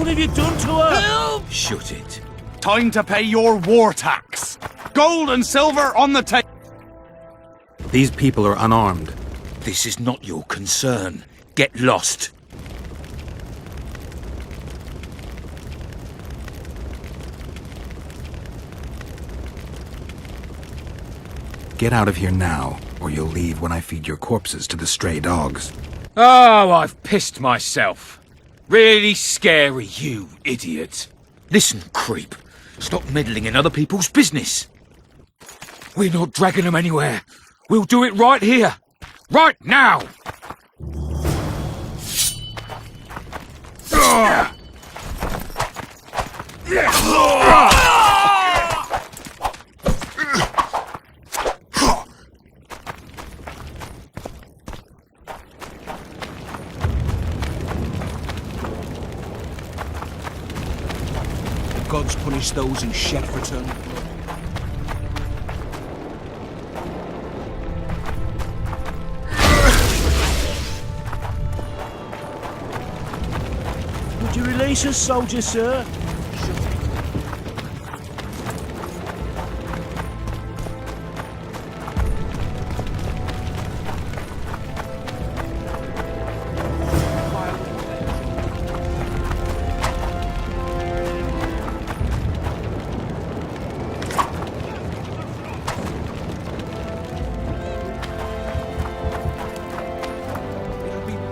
What have you done to her? Help! Shut it. Time to pay your war tax. Gold and silver on the table. These people are unarmed. This is not your concern. Get lost. Get out of here now, or you'll leave when I feed your corpses to the stray dogs. Oh, I've pissed myself. Really scary, you idiot. Listen, creep. Stop meddling in other people's business. We're not dragging them anywhere. We'll do it right here. Right now! Gods punish those who shed fraternal blood. Would you release us, soldier, sir?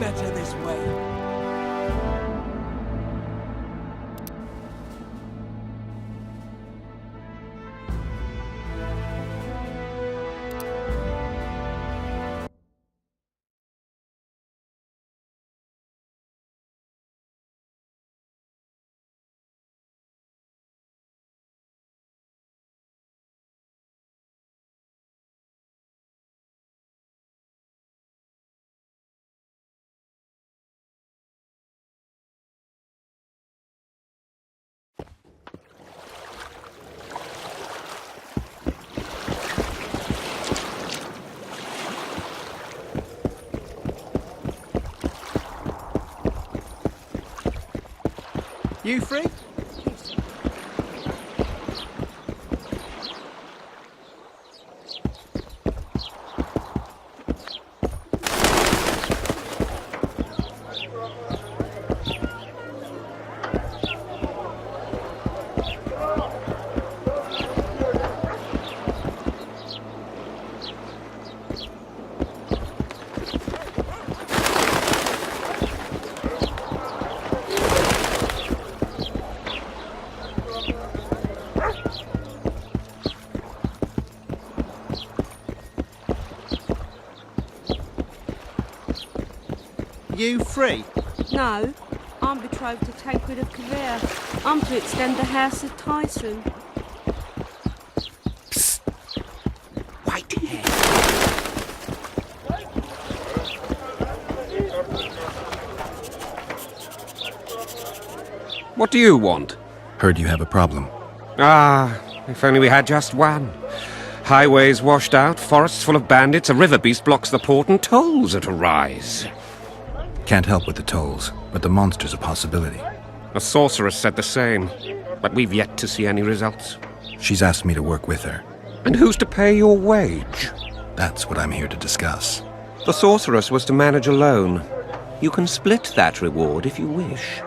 Better this way. You free? You free? No, I'm betrothed to Tancred of Career. I'm to extend the house of Tyson. Psst. Wait here. What do you want? Heard you have a problem. Ah, if only we had just one. Highways washed out, forests full of bandits, a river beast blocks the port, and tolls at a rise. Can't help with the tolls, but the monster's a possibility. A sorceress said the same, but we've yet to see any results. She's asked me to work with her. And who's to pay your wage? That's what I'm here to discuss. The sorceress was to manage alone. You can split that reward if you wish.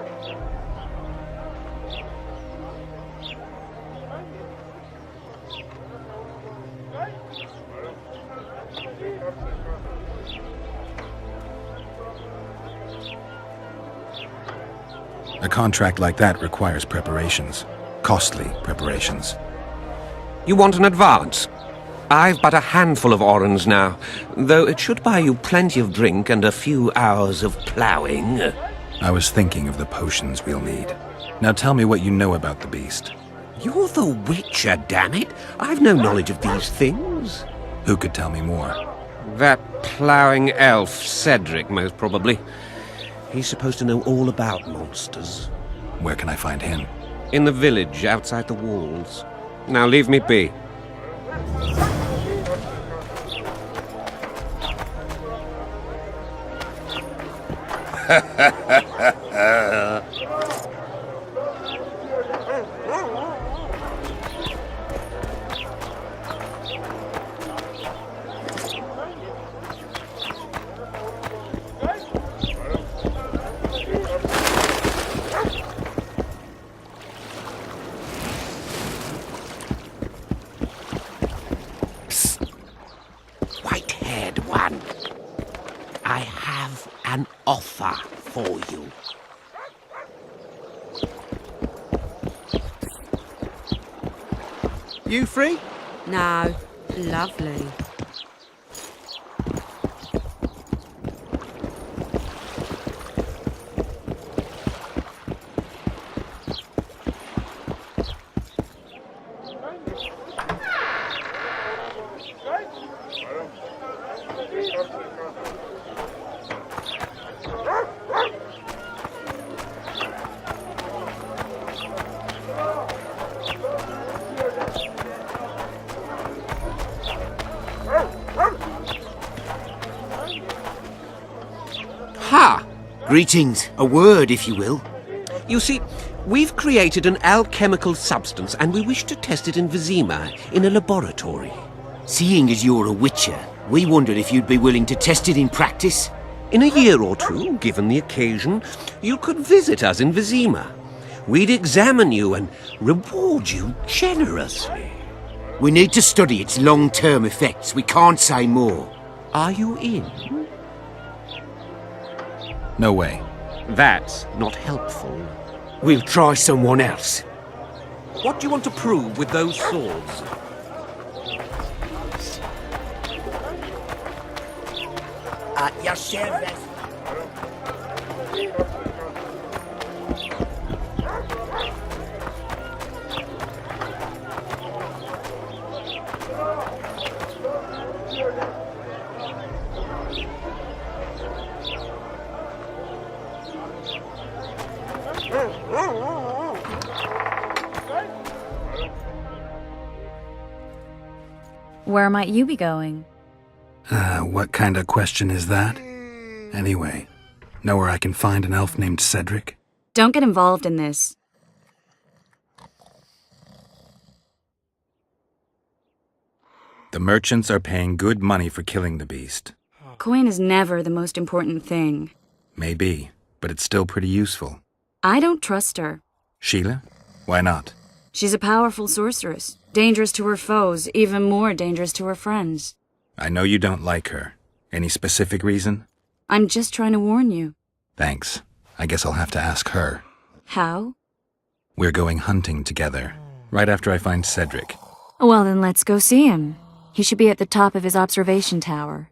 A contract like that requires preparations. Costly preparations. You want an advance? I've but a handful of orens now, though it should buy you plenty of drink and a few hours of ploughing. I was thinking of the potions we'll need. Now tell me what you know about the beast. You're the Witcher, damn it! I've no knowledge of these things. Who could tell me more? That ploughing elf, Cedric, most probably. He's supposed to know all about monsters. Where can I find him? In the village, outside the walls. Now leave me be. I have an offer for you. You free? No. Lovely. Ha! Greetings. A word, if you will. You see, we've created an alchemical substance and we wish to test it in Vizima, in a laboratory. Seeing as you're a witcher, we wondered if you'd be willing to test it in practice. In a year or two, given the occasion, you could visit us in Vizima. We'd examine you and reward you generously. We need to study its long-term effects. We can't say more. Are you in? No way. That's not helpful. We'll try someone else. What do you want to prove with those swords? At your service. Where might you be going? What kind of question is that? Anyway, know where I can find an elf named Cedric? Don't get involved in this. The merchants are paying good money for killing the beast. Coin is never the most important thing. Maybe, but it's still pretty useful. I don't trust her. Sheila? Why not? She's a powerful sorceress. Dangerous to her foes, even more dangerous to her friends. I know you don't like her. Any specific reason? I'm just trying to warn you. Thanks. I guess I'll have to ask her. How? We're going hunting together, right after I find Cedric. Well, then let's go see him. He should be at the top of his observation tower.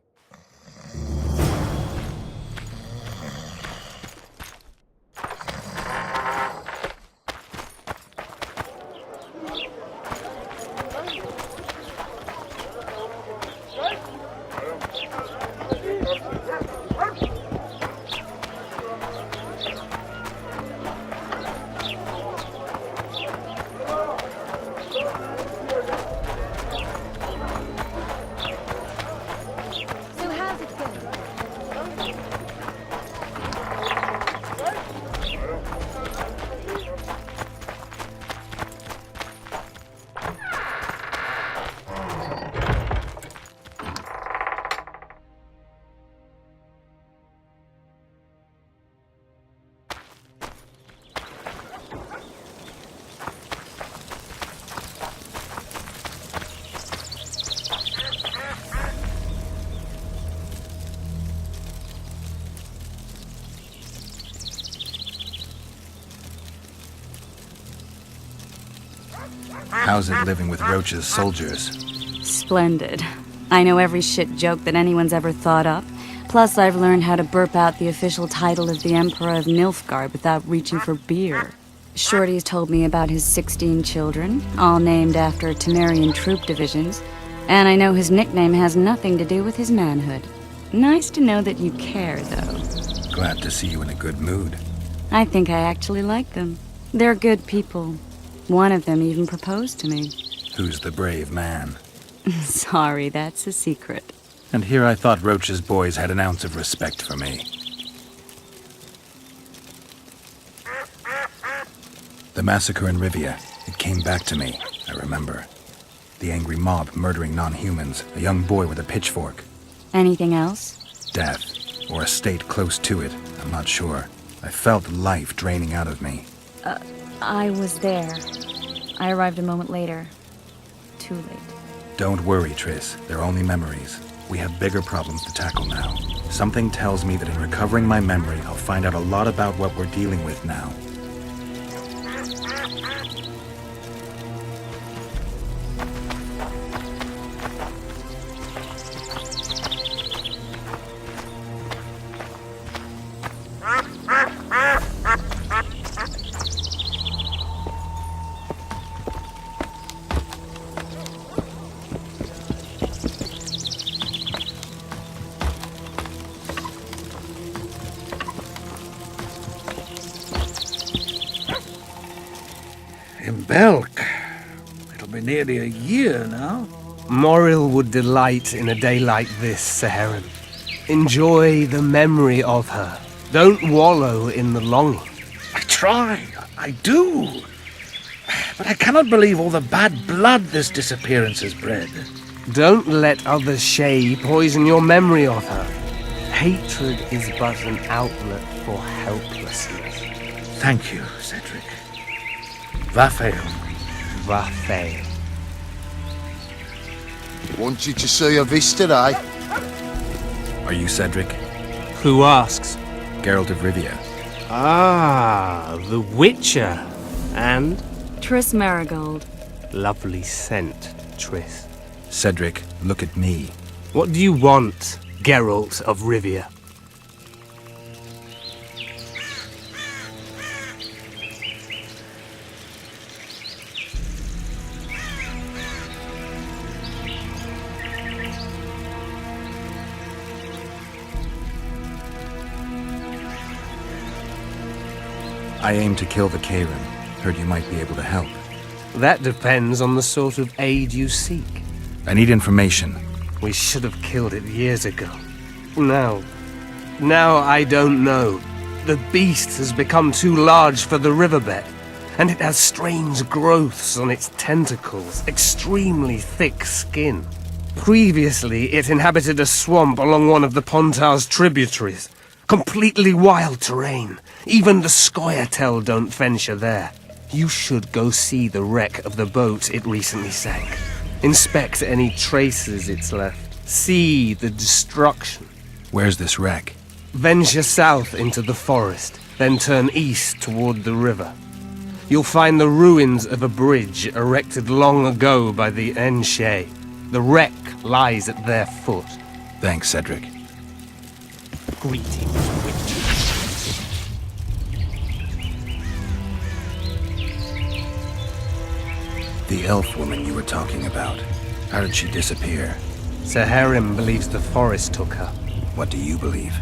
How's it living with Roach's soldiers? Splendid. I know every shit joke that anyone's ever thought up. Plus, I've learned how to burp out the official title of the Emperor of Nilfgaard without reaching for beer. Shorty's told me about his 16 children, all named after Temerian troop divisions, and I know his nickname has nothing to do with his manhood. Nice to know that you care, though. Glad to see you in a good mood. I think I actually like them. They're good people. One of them even proposed to me. Who's the brave man? Sorry, that's a secret. And here I thought Roach's boys had an ounce of respect for me. The massacre in Rivia, it came back to me, I remember. The angry mob murdering non-humans, a young boy with a pitchfork. Anything else? Death, or a state close to it, I'm not sure. I felt life draining out of me. I was there. I arrived a moment later. Too late. Don't worry, Triss. They're only memories. We have bigger problems to tackle now. Something tells me that in recovering my memory, I'll find out a lot about what we're dealing with now. In Belk. It'll be nearly a year now. Moril would delight in a day like this, Saharan. Enjoy the memory of her. Don't wallow in the longing. I try, I do. But I cannot believe all the bad blood this disappearance has bred. Don't let other Shay poison your memory of her. Hatred is but an outlet for helplessness. Thank you, Cedric. Vafael. Vafael. Wanted to see a visitor, Are you Cedric? Who asks? Geralt of Rivia. Ah, the Witcher. And? Triss Marigold. Lovely scent, Triss. Cedric, look at me. What do you want, Geralt of Rivia? I aim to kill the Karen. Heard you might be able to help. That depends on the sort of aid you seek. I need information. We should have killed it years ago. Now I don't know. The beast has become too large for the riverbed, and it has strange growths on its tentacles, extremely thick skin. Previously, it inhabited a swamp along one of the Pontar's tributaries. Completely wild terrain. Even the Scoia'tael don't venture there. You should go see the wreck of the boat it recently sank. Inspect any traces it's left. See the destruction. Where's this wreck? Venture south into the forest, then turn east toward the river. You'll find the ruins of a bridge erected long ago by the Enshe. The wreck lies at their foot. Thanks, Cedric. Greetings, witches. The elf woman you were talking about. How did she disappear? Saharim believes the forest took her. What do you believe?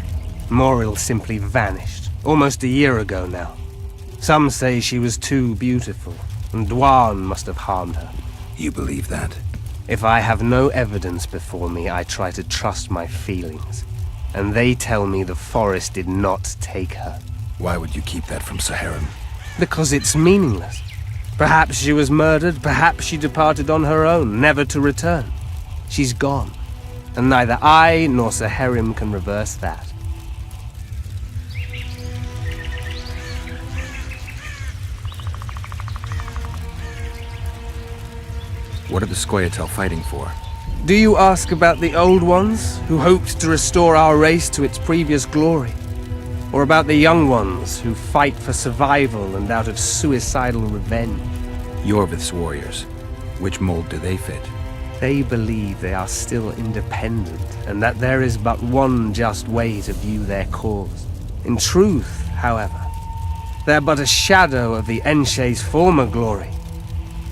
Moril simply vanished, almost a year ago now. Some say she was too beautiful, and Dwan must have harmed her. You believe that? If I have no evidence before me, I try to trust my feelings. And they tell me the forest did not take her. Why would you keep that from Saharim? Because it's meaningless. Perhaps she was murdered, perhaps she departed on her own, never to return. She's gone, and neither I nor Saharim can reverse that. What are the Scoia'tael fighting for? Do you ask about the old ones, who hoped to restore our race to its previous glory? Or about the young ones, who fight for survival and out of suicidal revenge? Yorvith's warriors. Which mold do they fit? They believe they are still independent, and that there is but one just way to view their cause. In truth, however, they're but a shadow of the Enshe's former glory.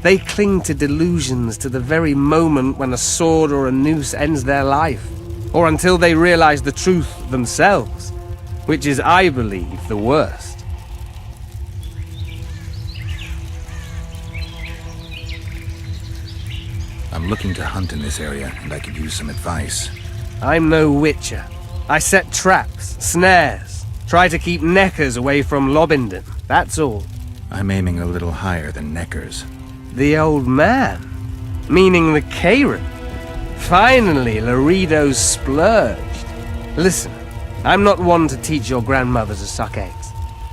They cling to delusions to the very moment when a sword or a noose ends their life, or until they realize the truth themselves, which is, I believe, the worst. I'm looking to hunt in this area, and I could use some advice. I'm no witcher. I set traps, snares, try to keep neckers away from Lobinden, that's all. I'm aiming a little higher than neckers. The old man? Meaning the Karen? Finally, Laredo's splurged. Listen, I'm not one to teach your grandmother to suck eggs.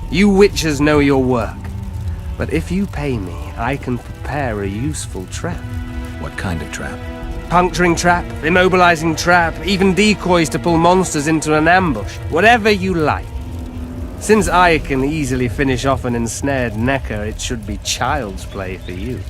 You witchers know your work. But if you pay me, I can prepare a useful trap. What kind of trap? Puncturing trap, immobilizing trap, even decoys to pull monsters into an ambush. Whatever you like. Since I can easily finish off an ensnared necker, it should be child's play for you.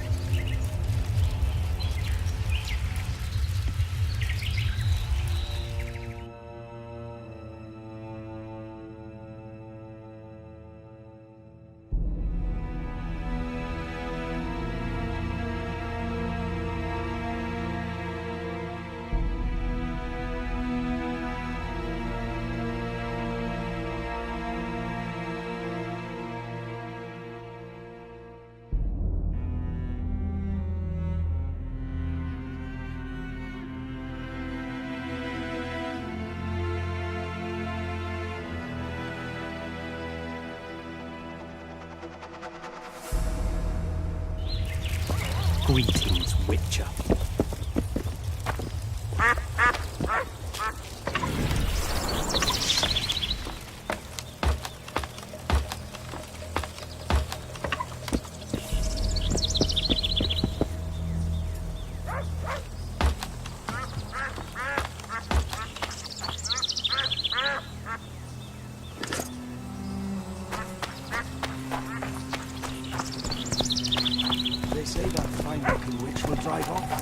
Greetings, Witcher. They say that fine-looking witch will drive off.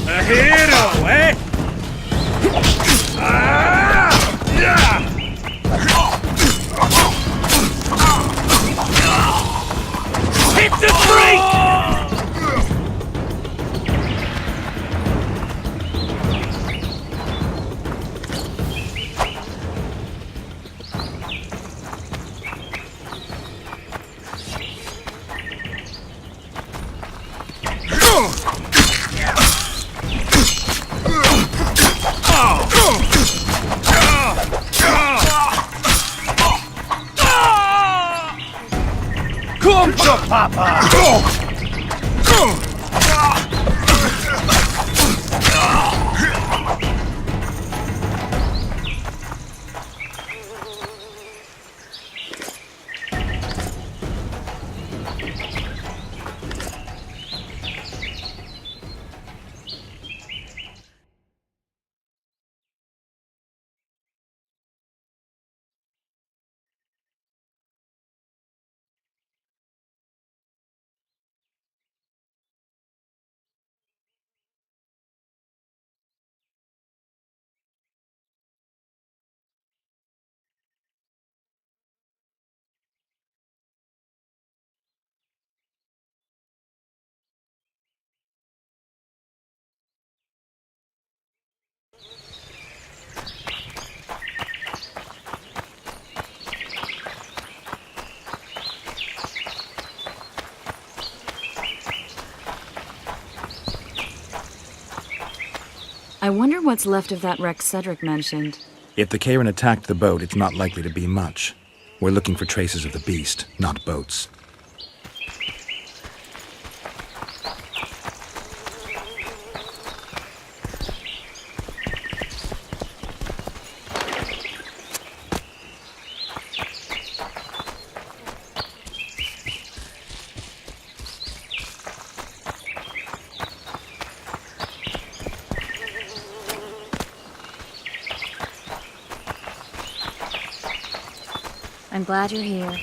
A hero, eh? Hit the brake! Come to Papa! I wonder what's left of that wreck Cedric mentioned. If the Karen attacked the boat, it's not likely to be much. We're looking for traces of the beast, not boats. I'm glad you're here.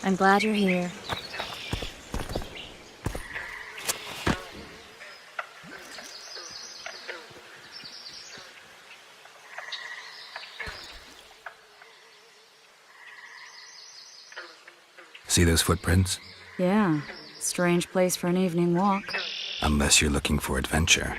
I'm glad you're here. See those footprints? Yeah, strange place for an evening walk. Unless you're looking for adventure.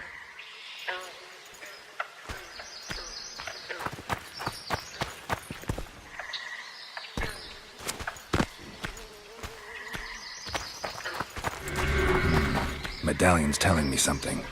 Medallion's telling me something.